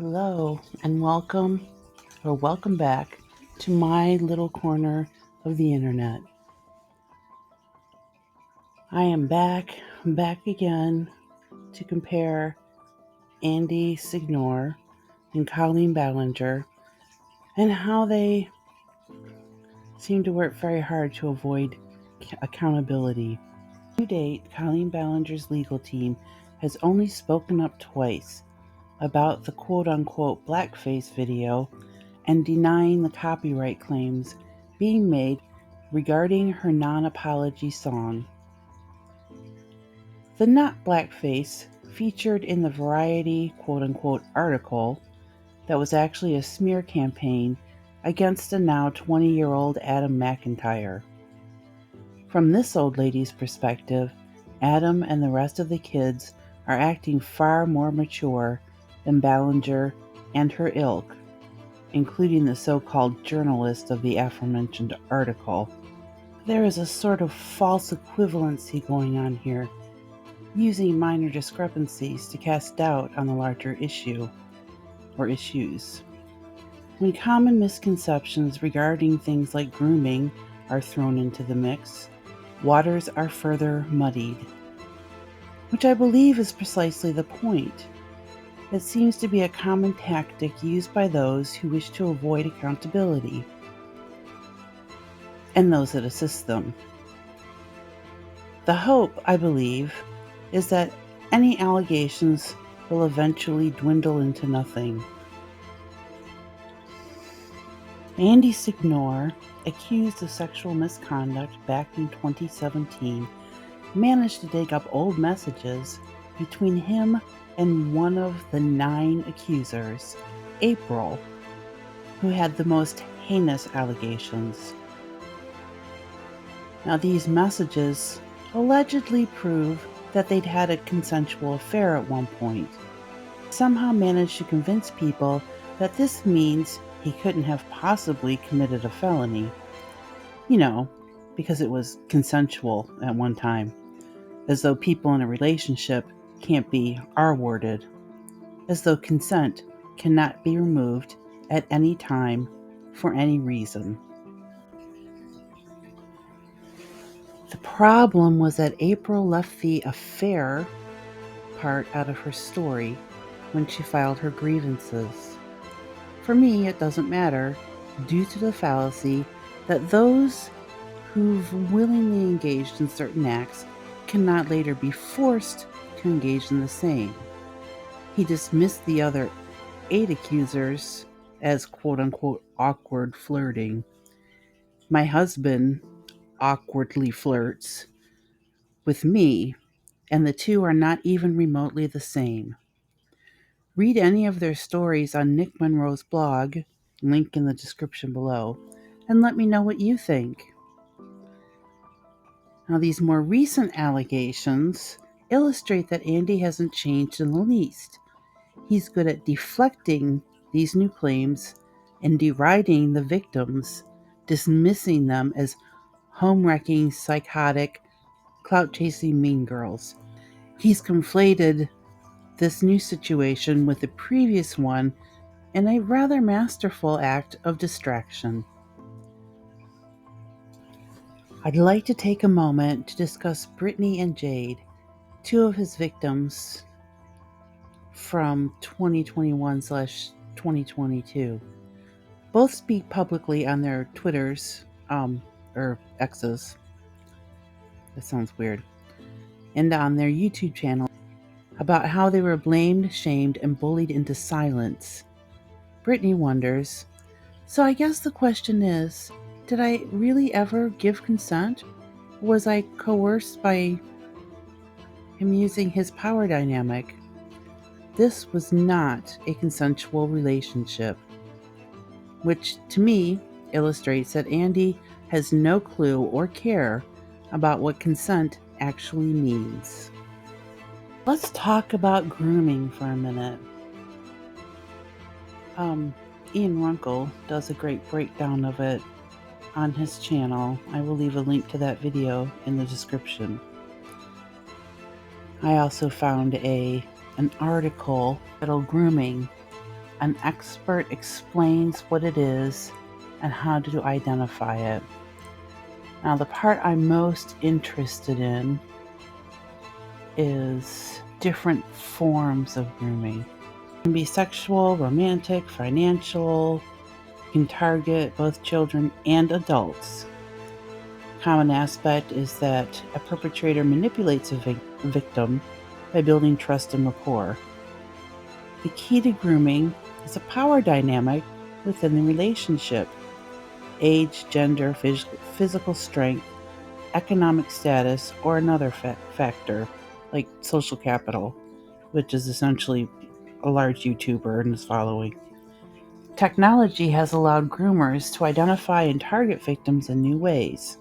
Hello and welcome back to my little corner of the internet. I am back again to compare Andy Signor and Colleen Ballinger and how they seem to work very hard to avoid accountability. To date, Colleen Ballinger's legal team has only spoken up twice about the quote-unquote blackface video and denying the copyright claims being made regarding her non-apology song. The Not Blackface featured in the Variety quote-unquote article that was actually a smear campaign against the now 20-year-old Adam McIntyre. From this old lady's perspective, Adam and the rest of the kids are acting far more mature than Ballinger and her ilk, including the so-called journalist of the aforementioned article. There is a sort of false equivalency going on here, using minor discrepancies to cast doubt on the larger issue or issues. When common misconceptions regarding things like grooming are thrown into the mix, waters are further muddied, which I believe is precisely the point. It seems to be a common tactic used by those who wish to avoid accountability and those that assist them. The hope, I believe, is that any allegations will eventually dwindle into nothing. Andy Signor, accused of sexual misconduct back in 2017, managed to dig up old messages between him and one of the 9 accusers, April, who had the most heinous allegations. Now, these messages allegedly prove that they'd had a consensual affair at one point. Somehow managed to convince people that this means he couldn't have possibly committed a felony. Because it was consensual at one time. As though people in a relationship can't be R-worded. As though consent cannot be removed at any time for any reason. The problem was that April left the affair part out of her story when she filed her grievances. For me, it doesn't matter, due to the fallacy that those who've willingly engaged in certain acts cannot later be forced to engage in the same. He dismissed the other 8 accusers as quote-unquote awkward flirting. My husband awkwardly flirts with me, and the two are not even remotely the same. Read any of their stories on Nick Monroe's blog, link in the description below, and let me know what you think. Now, these more recent allegations illustrate that Andy hasn't changed in the least. He's good at deflecting these new claims and deriding the victims, dismissing them as home-wrecking, psychotic, clout-chasing mean girls. He's conflated this new situation with the previous one in a rather masterful act of distraction. I'd like to take a moment to discuss Brittany and Jade, 2 of his victims from 2021/2022. Both speak publicly on their Twitters, or X's. That sounds weird. And on their YouTube channel about how they were blamed, shamed, and bullied into silence. Brittany wonders, so I guess the question is, did I really ever give consent? Or was I coerced by him using his power dynamic? This was not a consensual relationship, which to me illustrates that Andy has no clue or care about what consent actually means. Let's talk about grooming for a minute. Ian Runkle does a great breakdown of it on his channel. I will leave a link to that video in the description. I also found an article titled Grooming, An expert explains what it is and how to identify it. Now, the part I'm most interested in is different forms of grooming. It can be sexual, romantic, financial. It can target both children and adults. Common aspect is that a perpetrator manipulates a victim by building trust and rapport. The key to grooming is a power dynamic within the relationship. Age, gender, physical strength, economic status, or another factor, like social capital, which is essentially a large YouTuber and his following. Technology has allowed groomers to identify and target victims in new ways.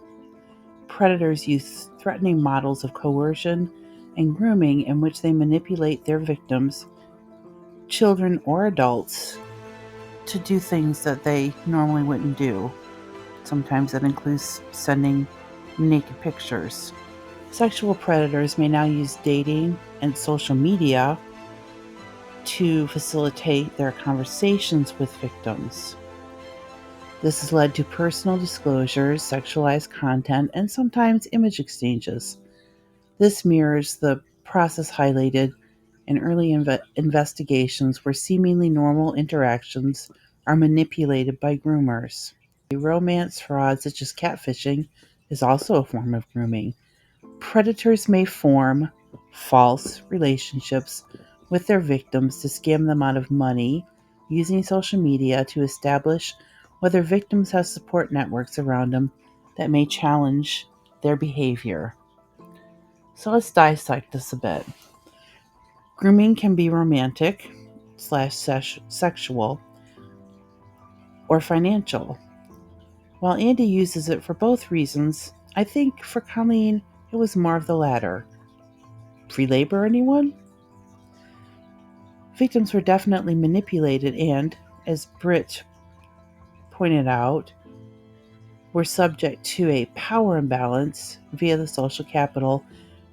Predators use threatening models of coercion and grooming in which they manipulate their victims, children or adults, to do things that they normally wouldn't do. Sometimes that includes sending naked pictures. Sexual predators may now use dating and social media to facilitate their conversations with victims. This has led to personal disclosures, sexualized content, and sometimes image exchanges. This mirrors the process highlighted in early investigations where seemingly normal interactions are manipulated by groomers. Romance fraud, such as catfishing, is also a form of grooming. Predators may form false relationships with their victims to scam them out of money, using social media to establish whether victims have support networks around them that may challenge their behavior. So let's dissect this a bit. Grooming can be romantic / sexual or financial. While Andy uses it for both reasons, I think for Colleen it was more of the latter. Free labor, anyone? Victims were definitely manipulated and, as Britt pointed out, were subject to a power imbalance via the social capital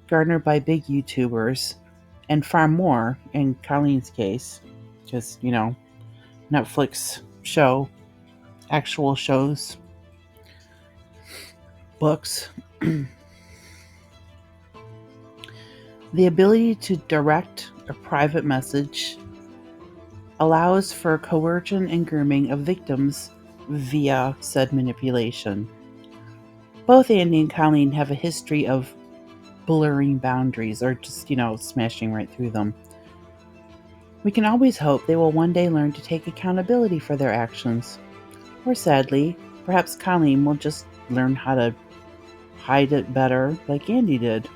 garnered by big YouTubers, and far more in Colleen's case, because, Netflix show, actual shows, books. The ability to direct a private message allows for coercion and grooming of victims via said manipulation. Both Andy and Colleen have a history of blurring boundaries or just, smashing right through them. We can always hope they will one day learn to take accountability for their actions. Or sadly, perhaps Colleen will just learn how to hide it better like Andy did.